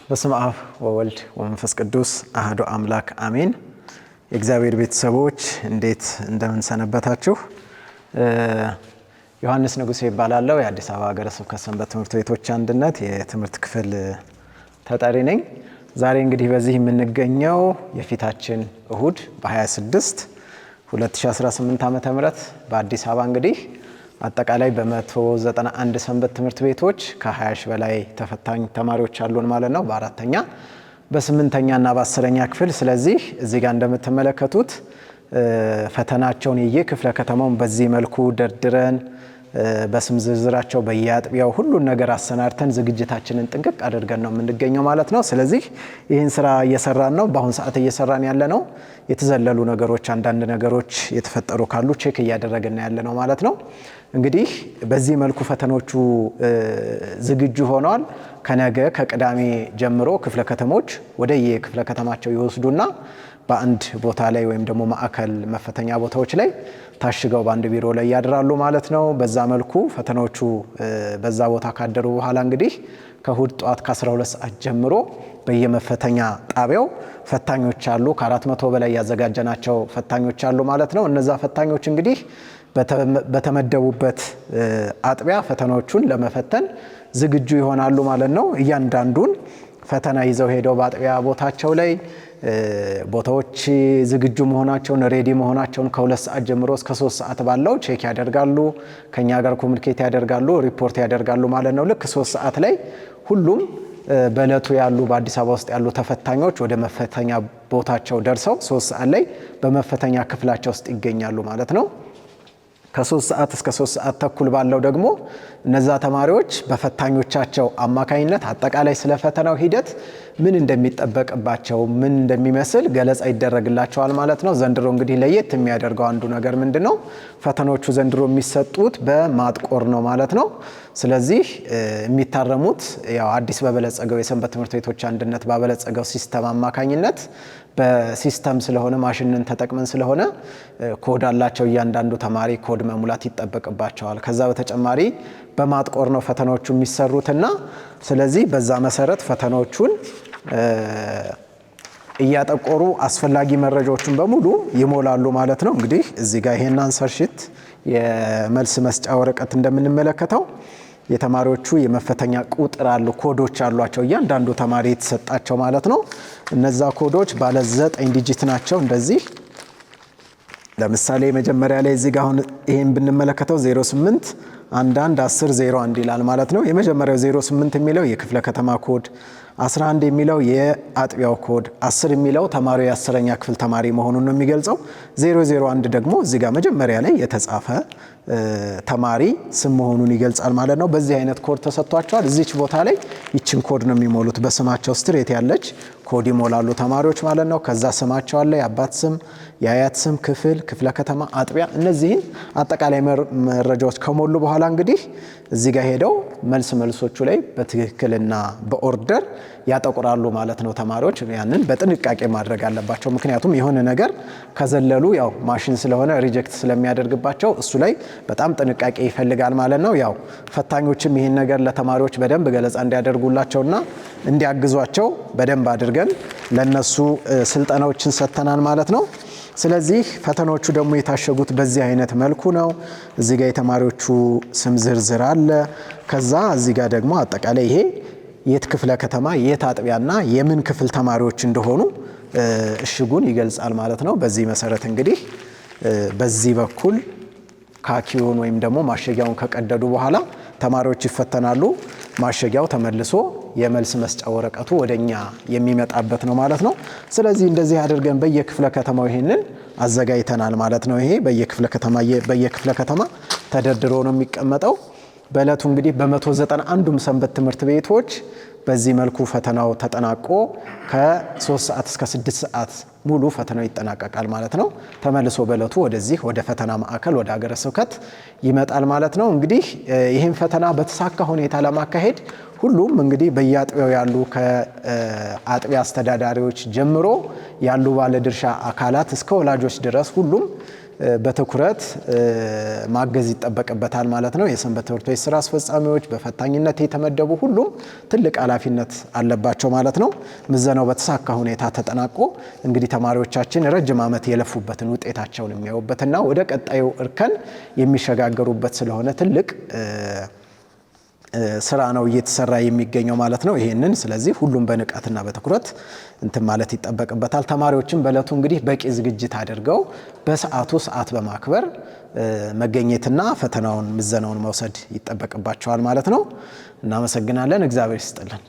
በስመ አብ ወወልድ ወመንፈስ ቅዱስ አሐዱ አምላክ አሜን። የእግዚአብሔር ቤተሰቦች እንዴት እንደምን ሰነበታችሁ? ዮሐንስ ንጉሴ ይባላለሁ። የአዲስ አበባ ሀገረ ስብከት ሰንበት ትምህርት ቤቶች አንድነት የትምህርት ክፍል ተጠሪ ነኝ። ዛሬ እንግዲህ በዚህ የምንገኘው የፊታችን እሁድ በ26 2018 ዓ.ም በአዲስ አበባ እንግዲህ አጠቃላይ በ191 ሰንበት ትምህርት ቤቶች ከ20 ሺህ በላይ ተፈታኝ ተማሪዎች አሉን ማለት ነው። በአራተኛ በ8ኛ እና በ10ኛ ክፍል። ስለዚህ እዚህ ጋር እንደምትመለከቱት ፈተናቸውን የየክፍለ ከተማውን በዚህ መልኩ ደርድረን በስም ዝርዝራቸው በየአጥቢያው ሁሉን ነገር አሰናድተን ዝግጅታችንን ጥንቅቅ አድርገን ነው የምንገኘው ማለት ነው። ስለዚህ ይህን ስራ እየሰራን ነው። በአሁን ሰዓት እየሰራን ያለ ነው። የተዘለሉ ነገሮች፣ አንዳንድ ነገሮች የተፈጠሩ ካሉ ቼክ እያደረግን ያለ ነው ማለት ነው። እንግዲህ በዚህ መልኩ ፈተኖቹ ዝግጁ ሆነዋል። ከነገ ከቅዳሜ ጀምሮ ክፍለ ከተሞች ወደ የክፍለ ከተማቸው ይወስዱና በአንድ ቦታ ላይ ወይም ደግሞ ማዕከል መፈተኛ ቦታዎች ላይ ታሽገው በአንድ ቢሮ ላይ ያድራሉ ማለት ነው። በዛ መልኩ ፈተናዎቹ በዛ ቦታ ካደሩ በኋላ እንግዲህ ከእሁድ ጠዋት ከ12 ሰዓት ጀምሮ በየመፈተኛ ጣቢያው ፈታኞች አሉ። ከ400 በላይ ያዘጋጀናቸው ፈታኞች አሉ ማለት ነው። እነዛ ፈታኞች እንግዲህ በተመደቡበት አጥቢያ ፈተናዎቹን ለመፈተን ዝግጁ ይሆናሉ ማለት ነው። እያንዳንዱን ፈተና ይዘው ሄደው በአጥቢያ ቦታቸው ላይ ቦታዎች ዝግጁ መሆናቸውን ሬዲ መሆናቸውን ከ2 ሰዓት ጀምሮ እስከ 3 ሰዓት ባለው ቼክ ያደርጋሉ። ከኛ ጋር ኮሙኒኬት ያደርጋሉ፣ ሪፖርት ያደርጋሉ ማለት ነው። ልክ 3 ሰዓት ላይ ሁሉም በእለቱ ያሉ በአዲስ አበባ ውስጥ ያሉ ተፈታኞች ወደ መፈተኛ ቦታቸው ደርሰው 3 ሰዓት ላይ በመፈተኛ ክፍላቸው ውስጥ ይገኛሉ ማለት ነው። ከ3 ሰዓት እስከ 3 ሰዓት ተኩል ባለው ደግሞ እነዛ ተማሪዎች በፈታኞቻቸው አማካኝነት አጠቃላይ ስለ ፈተናው ሂደት ምን እንደሚጠበቅባቸው ምን እንደሚመስል ገለጻ ይደረግላቸዋል ማለት ነው። ዘንድሮ እንግዲህ ለየት የሚያደርገው አንዱ ነገር ምንድነው? ፈተናዎቹ ዘንድሮ የሚሰጡት በማጥቆር ነው ማለት ነው። ስለዚህ የሚታረሙት ያው አዲስ በበለጸገው የሰንበት ትምህርት ቤቶች አንድነት ባበለጸገው ሲስተም አማካኝነት በሲስተም ስለሆነ ማሽንን ተጠቅመን ስለሆነ ኮድ አላቸው። እያንዳንዱ ተማሪ ኮድ መሙላት ይጠበቅባቸዋል። ከዛ በተጨማሪ በማጥቆር ነው ፈተናዎቹ የሚሰሩትና ስለዚህ በዛ መሰረት ፈተናዎቹን እያጠቆሩ አስፈላጊ መረጃዎችን በሙሉ ይሞላሉ ማለት ነው። እንግዲህ እዚህ ጋር ይሄን አንሰር ሺት የመልስ መስጫ ወረቀት እንደምንመለከተው የተማሪዎቹ የመፈተኛ ቁጥር አሉ፣ ኮዶች አሏቸው እያንዳንዱ ተማሪ የተሰጣቸው ማለት ነው። እነዛ ኮዶች ባለ 9 ዲጂት ናቸው። እንደዚህ ለምሳሌ መጀመሪያ ላይ እዚህ ጋር አሁን ይሄን ብንመለከተው 08 11 10 01 ይላል ማለት ነው። የመጀመሪያው 08 የሚለው የክፍለ ከተማ ኮድ፣ 11 የሚለው የአጥቢያው ኮድ፣ 10 የሚለው ተማሪው የ10ኛ ክፍል ተማሪ መሆኑን ነው የሚገልጸው። 001 ደግሞ እዚህ ጋር መጀመሪያ ላይ የተጻፈ ተማሪ ስም መሆኑን ይገልጻል ማለት ነው። በዚህ አይነት ኮድ ተሰጥቷቸዋል። እዚች ቦታ ላይ ይችን ኮድ ነው የሚሞሉት። በስማቸው ስትሬት ያለች ኮድ ይሞላሉ ተማሪዎች ማለት ነው። ከዛ ስማቸው አለ፣ የአባት ስም፣ የአያት ስም፣ ክፍለ ከተማ፣ አጥቢያ። እነዚህን አጠቃላይ መረጃዎች ከሞሉ በኋላ እንግዲህ እዚህ ጋር ሄደው መልሶቹ ላይ በትክክልና በኦርደር ያጠቁራሉ ማለት ነው። ተማሪዎች ያንን በጥንቃቄ ማድረግ አለባቸው። ምክንያቱም የሆነ ነገር ከዘለሉ ያው ማሽን ስለሆነ ሪጀክት ስለሚያደርግባቸው እሱ ላይ በጣም ጥንቃቄ ይፈልጋል ማለት ነው። ያው ፈታኞችም ይህን ነገር ለተማሪዎች በደንብ ገለጻ እንዲያደርጉላቸውና እንዲያግዟቸው በደንብ አድርገን ለነሱ ስልጠናዎችን ሰጥተናል ማለት ነው። ስለዚህ ፈተናዎቹ ደግሞ የታሸጉት በዚህ አይነት መልኩ ነው። እዚህ ጋር የተማሪዎቹ ስም ዝርዝር አለ። ከዛ እዚህ ጋር ደግሞ አጠቃላይ ይሄ የት ክፍለ ከተማ የት አጥቢያና የምን ክፍል ተማሪዎች እንደሆኑ እሽጉን ይገልጻል ማለት ነው። በዚህ መሰረት እንግዲህ በዚህ በኩል ካኪውን ወይም ደግሞ ማሸጊያውን ከቀደዱ በኋላ ተማሪዎች ይፈተናሉ። ማሸጊያው ተመልሶ የመልስ መስጫ ወረቀቱ ወደኛ የሚመጣበት ነው ማለት ነው። ስለዚህ እንደዚህ አድርገን በየክፍለ ከተማው ይሄንን አዘጋጅተናል ማለት ነው። ይሄ በየክፍለ ከተማ ተደርድሮ ነው የሚቀመጠው። በእለቱ እንግዲህ በ191ዱም ሰንበት ትምህርት ቤቶች በዚህ መልኩ ፈተናው ተጠናቆ ከ3 ሰዓት እስከ 6 ሰዓት ሙሉ ፈተናው ይጠናቀቃል ማለት ነው። ተመልሶ በእለቱ ወደዚህ ወደ ፈተና ማዕከል ወደ ሀገረ ስብከት ይመጣል ማለት ነው። እንግዲህ ይህን ፈተና በተሳካ ሁኔታ ለማካሄድ ሁሉም እንግዲህ በየአጥቢያው ያሉ ከአጥቢያ አስተዳዳሪዎች ጀምሮ ያሉ ባለድርሻ አካላት እስከ ወላጆች ድረስ ሁሉም በትኩረት ማገዝ ይጠበቅበታል ማለት ነው። የሰንበት ትምህርት ቤት ስራ አስፈጻሚዎች፣ በፈታኝነት የተመደቡ ሁሉም ትልቅ ኃላፊነት አለባቸው ማለት ነው። ምዘናው በተሳካ ሁኔታ ተጠናቆ እንግዲህ ተማሪዎቻችን ረጅም ዓመት የለፉበትን ውጤታቸውን የሚያዩበትና ወደ ቀጣዩ እርከን የሚሸጋገሩበት ስለሆነ ትልቅ ስራ ነው እየተሰራ የሚገኘው ማለት ነው። ይሄንን ስለዚህ ሁሉም በንቃትና በትኩረት እንትን ማለት ይጠበቅበታል። ተማሪዎችም በእለቱ እንግዲህ በቂ ዝግጅት አድርገው በሰዓቱ ሰዓት በማክበር መገኘትና ፈተናውን ምዘናውን መውሰድ ይጠበቅባቸዋል ማለት ነው። እናመሰግናለን። እግዚአብሔር ይስጥልን።